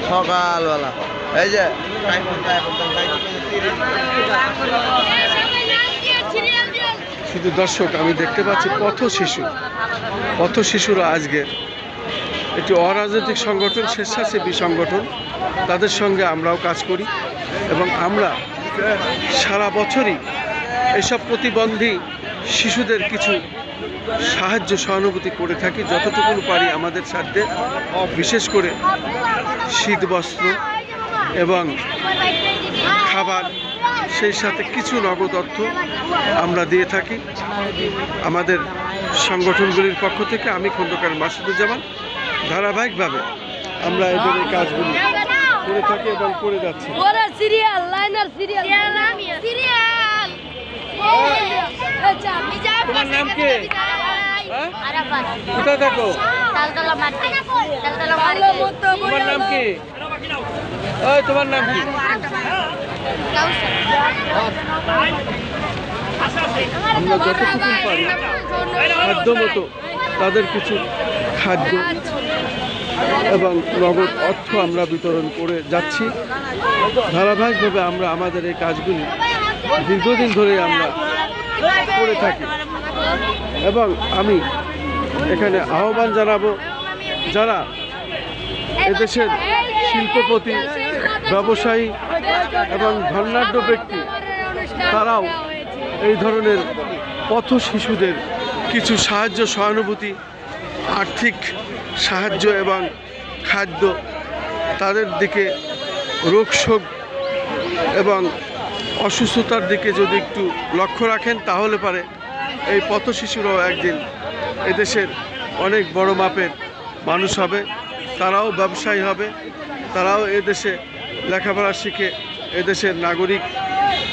সকালবেলা এই যে শুধু দর্শক আমি দেখতে পাচ্ছি পথ শিশুরা আজকের একটি অরাজনৈতিক সংগঠন স্বেচ্ছাসেবী সংগঠন, তাদের সঙ্গে আমরাও কাজ করি এবং আমরা সারা বছরই এসব প্রতিবন্ধী শিশুদের কিছু সাহায্য সহানুভূতি করে থাকি যতটুকু পারি আমাদের সাধ্যে, বিশেষ করে শীত বস্ত্র এবং খাবার, সেই সাথে কিছু নগদ অর্থ আমরা দিয়ে থাকি আমাদের সংগঠনগুলির পক্ষ থেকে। আমি খন্দকার মাসুদুজ্জামান, ধারাবাহিকভাবে আমরা এদের এই কাজগুলি করে থাকি এবং করে যাচ্ছি। তোমার নাম কি? কোথায় থাকো? তোমার নাম কি? তোমার নাম কি? আমরা যতটুকু পারি খাদ্য মতো তাদের কিছু খাদ্য এবং নগদ অর্থ আমরা বিতরণ করে যাচ্ছি। ধারাবাহিকভাবে আমরা আমাদের এই কাজগুলি দীর্ঘদিন ধরে আমরা করে থাকি এবং আমি এখানে আহ্বান জানাবো যারা এদেশের শিল্পপতি, ব্যবসায়ী এবং ধনাঢ্য ব্যক্তি, তারাও এই ধরনের পথ শিশুদের কিছু সাহায্য সহানুভূতি, আর্থিক সাহায্য এবং খাদ্য, তাদের দিকে রোগ শোক এবং অসুস্থতার দিকে যদি একটু লক্ষ্য রাখেন তাহলে পারে এই পথ শিশুরাও একদিন এদেশের অনেক বড় মাপের মানুষ হবে, তারাও ব্যবসায়ী হবে, তারাও এদেশে লেখাপড়া শিখে এদেশের নাগরিক,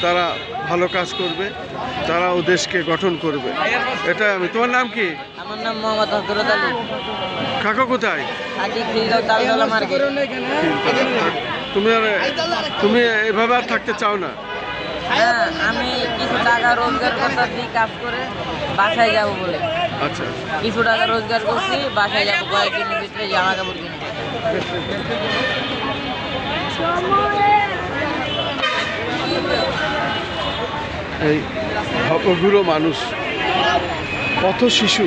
তারা ভালো কাজ করবে, তারাও দেশকে গঠন করবে। এটাই আমি। তোমার নাম কি? আমার নাম মোহাম্মদ হযরত আলী। কাকা কোথায়? তুমি এভাবে আর থাকতে চাও না? হ্যাঁ, আমি কিছু টাকা রোজগার করতেছি কাজ করে, বাসায় যাব বলে। আচ্ছা, কিছু টাকা রোজগার করছি, বাসায় যাব কয়েকদিনের ভিতরে জামা কাপড় কিনে। এই ভবঘুরো মানুষ, পথ শিশু,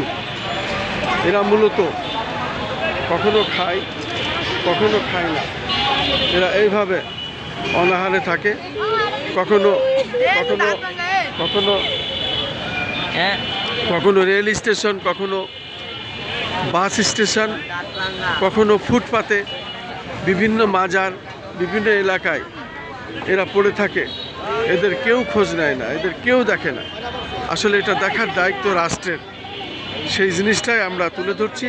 এরা মূলত কখনো খায় কখনো খায় না। এরা এইভাবে অনাহারে থাকে, কখনো কখনো কখনো কখনো রেল স্টেশন, কখনো বাস স্টেশন, কখনো ফুটপাতে, বিভিন্ন মাজার, বিভিন্ন এলাকায় এরা পড়ে থাকে। এদের কেউ খোঁজ নেয় না, এদের কেউ দেখে না। আসলে এটা দেখার দায়িত্ব রাষ্ট্রের। সেই জিনিসটাই আমরা তুলে ধরছি।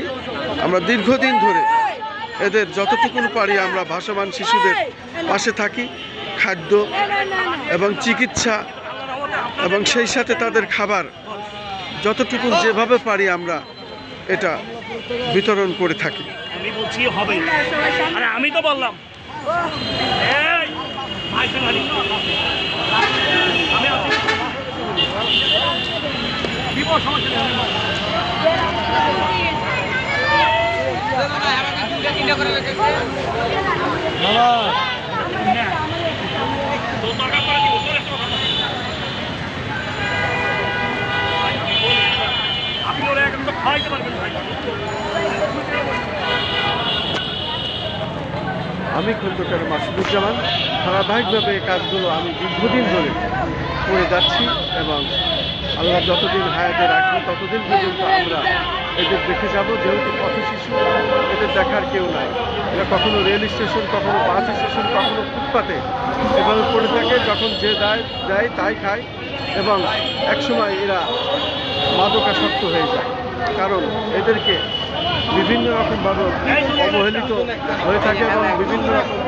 আমরা দীর্ঘদিন ধরে এদের যতটুকু পারি আমরা ভাসমান শিশুদের পাশে থাকি, খাদ্য এবং চিকিৎসা এবং সেই সাথে তাদের খাবার যতটুকু যেভাবে পারি আমরা এটা বিতরণ করে থাকি। আমি বলছি হবে, আরে আমি তো বললাম আপনি ওরা এখন তো খাইতে পারবেন। আমি খন্দকার মাসুদুজ্জামান, ধারাবাহিকভাবে এই কাজগুলো আমি দীর্ঘদিন ধরে করে যাচ্ছি এবং আল্লাহ যতদিন হায়াতে রাখবে ততদিন পর্যন্ত আমরা এদের দেখে যাব। যেহেতু পথ শিশু, এদের দেখার কেউ নাই। এরা কখনো রেল স্টেশন, কখনো বাস স্টেশন, কখনো ফুটপাতে এভাবে পড়ে থাকে। যখন যে যায় তাই খায় এবং একসময় এরা মাদকাসক্ত হয়ে যায়, কারণ এদেরকে বিভিন্ন রকমভাবে অবহেলিত হয়ে থাকে এবং বিভিন্ন রকম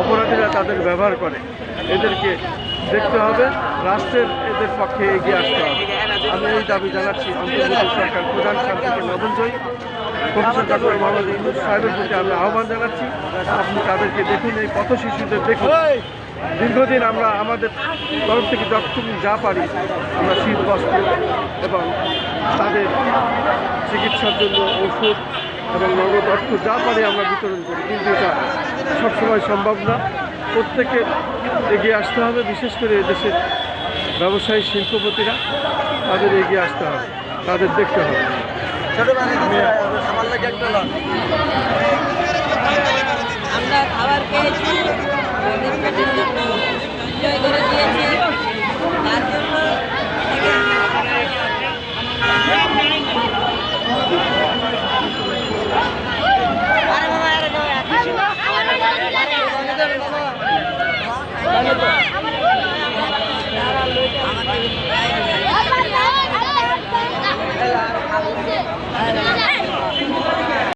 অপরাধীরা তাদের ব্যবহার করে। এদেরকে দেখতে হবে, রাষ্ট্রের এদের পক্ষে এগিয়ে আসতে হবে। আমি এই দাবি জানাচ্ছি অন্তর্বর্তী সরকার প্রধান শান্তিকে নবনজয়ী প্রফেসর ডক্টর মোহাম্মদ ইউনূস সাহেবের প্রতি আমি আহ্বান জানাচ্ছি। আপনি তাদেরকে দেখুন, এই পথ শিশুদের দেখুন, দীর্ঘদিন আমরা আমাদের তরফ থেকে যতটুকু যা পারি আমরা শীত বস্ত্র এবং তাদের চিকিৎসার জন্য ওষুধ এবং নগদ অর্থ যা পারি আমরা বিতরণ করি, কিন্তু এটা সবসময় সম্ভব না। প্রত্যেকে এগিয়ে আসতে হবে, বিশেষ করে এদেশের ব্যবসায়ী শিল্পপতিরা তাদের এগিয়ে আসতে হবে, তাদের দেখতে হবে। আমরা খাবার পেয়েছি, ওদের পেটের জন্য এনজয় করে দিয়েছি, তার জন্য আমাদের